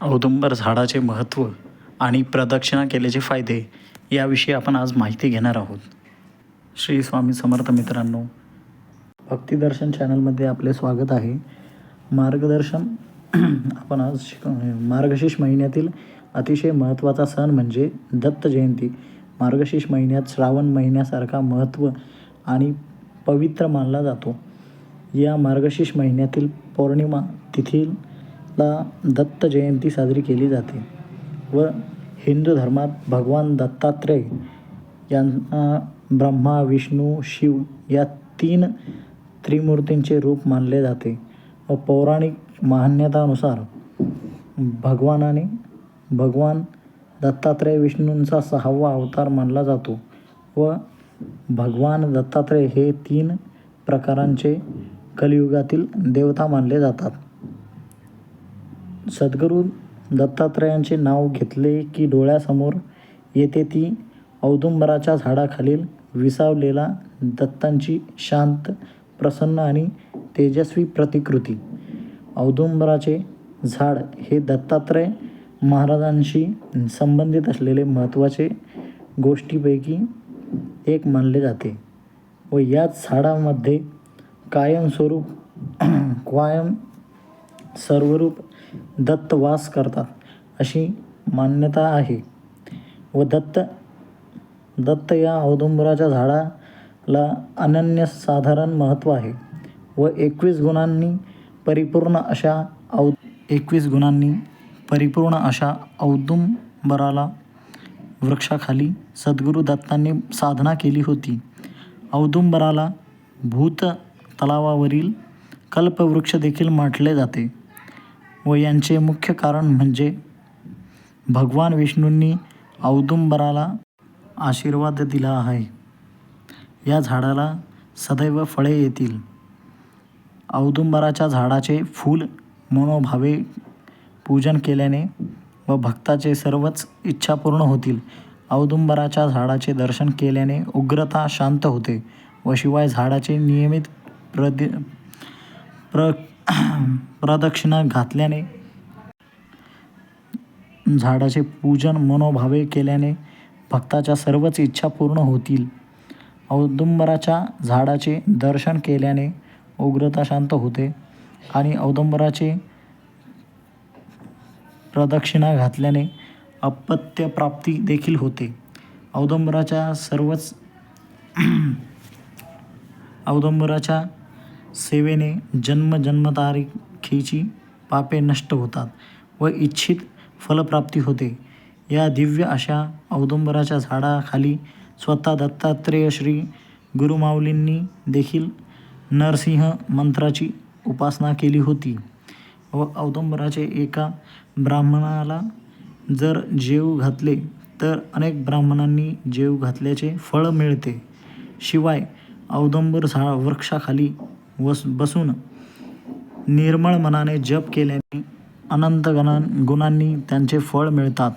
औदुंबर झाडाचे महत्त्व आणि प्रदक्षिणा केल्याचे फायदे याविषयी आपण आज माहिती घेणार आहोत. श्री स्वामी समर्थ मित्रांनो, भक्तिदर्शन चॅनलमध्ये आपले स्वागत आहे. मार्गदर्शन आपण आज मार्गशीर्ष महिन्यातील अतिशय महत्त्वाचा सण म्हणजे दत्त जयंती. मार्गशीर्ष महिन्यात श्रावण महिन्यासारखा महत्त्व आणि पवित्र मानला जातो. या मार्गशीर्ष महिन्यातील पौर्णिमा तिथीला दत्त जयंती साजरी केली जाते व हिंदू धर्मात भगवान दत्तात्रेय यांना ब्रह्मा, विष्णू, शिव या 3 त्रिमूर्तींचे रूप मानले जाते व पौराणिक मान्यतानुसार भगवान दत्तात्रेय विष्णूंचा 6वा अवतार मानला जातो व भगवान दत्तात्रेय हे 3 प्रकारांचे कलियुगातील देवता मानले जातात. सद्गुरू दत्तात्रेयांचे नाव घेतले की डोळ्यासमोर येते ती औदुंबराच्या झाडाखालील विसावलेला दत्तांची शांत, प्रसन्न आणि तेजस्वी प्रतिकृती. औदुंबराचे झाड हे दत्तात्रेय महाराजांशी संबंधित असलेले महत्त्वाचे गोष्टींपैकी एक मानले जाते व याच झाडामध्ये कायम सर्वरूप दत्त वास करतात अशी मान्यता आहे व दत्त या औदुंबराच्या झाडाला अनन्यसाधारण महत्त्व आहे व 21 गुणांनी परिपूर्ण अशा औदुंबराला वृक्षाखाली सद्गुरू दत्तांनी साधना केली होती. औदुंबराला भूत तलावावरील कल्पवृक्ष देखील म्हटले जाते व यांचे मुख्य कारण म्हणजे भगवान विष्णूंनी औदुंबराला आशीर्वाद दिला आहे. या झाडाला सदैव फळे येतील. औदुंबराच्या झाडाचे फूल मनोभावे पूजन केल्याने व भक्ताचे सर्वच इच्छा पूर्ण होतील. औदुंबराच्या झाडाचे दर्शन केल्याने उग्रता शांत होते व शिवाय झाडाचे नियमित प्रदक्षिणा घातल्याने, झाडाचे पूजन मनोभावे केल्याने भक्ताच्या सर्वच इच्छा पूर्ण होतील. औदुंबराच्या झाडाचे दर्शन केल्याने उग्रता शांत होते आणि औदुंबराचे प्रदक्षिणा घातल्याने अपत्य प्राप्ती देखील होते. औदुंबराच्या सेवेने जन्मतारखेची पापे नष्ट होतात व इच्छित फलप्राप्ती होते. या दिव्य अशा औदुंबराच्या झाडाखाली स्वतः दत्तात्रेय श्री गुरुमाऊलींनी देखील नरसिंह मंत्राची उपासना केली होती व औदुंबराचे एका ब्राह्मणाला जर जेवू घातले तर अनेक ब्राह्मणांनी जेवू घातल्याचे फळ मिळते. शिवाय औदुंबर वृक्षाखाली बसून निर्मळ मनाने जप केल्याने अनंत गुणांनी त्यांचे फळ मिळतात.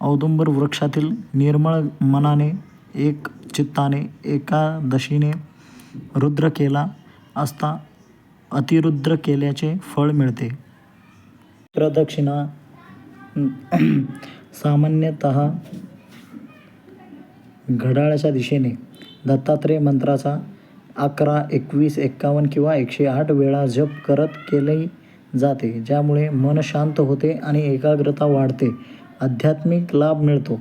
औदुंबर वृक्षातील निर्मळ मनाने एक चित्ताने एकादशीने रुद्र केला असता अतिरुद्र केल्याचे फळ मिळते. प्रदक्षिणा सामान्यतः घड्याळाच्या दिशेने दत्तात्रेय मंत्राचा 11, 21, 51 किंवा 108 वेळा जप करत केली जाते, ज्यामुळे मन शांत होते आणि एकाग्रता वाढते. आध्यात्मिक लाभ मिळतो.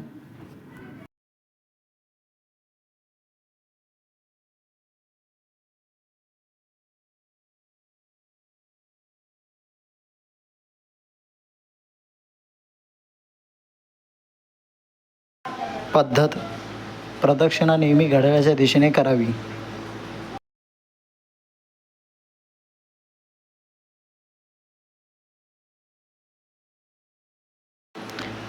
पद्धत: प्रदक्षिणा नेहमी घड्याळाच्या दिशेने करावी.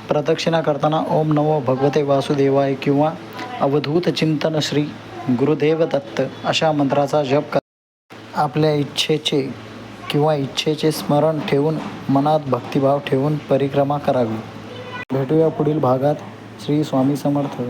प्रदक्षिणा करताना ओम नमो भगवते वासुदेवाय किंवा अवधूत चिंतन श्री गुरुदेव दत्त अशा मंत्राचा जप करा. आपल्या इच्छेचे स्मरण ठेवून मनात भक्तिभाव ठेवून परिक्रमा करावी. भेटूया पुढील भागात. श्री स्वामी समर्थ.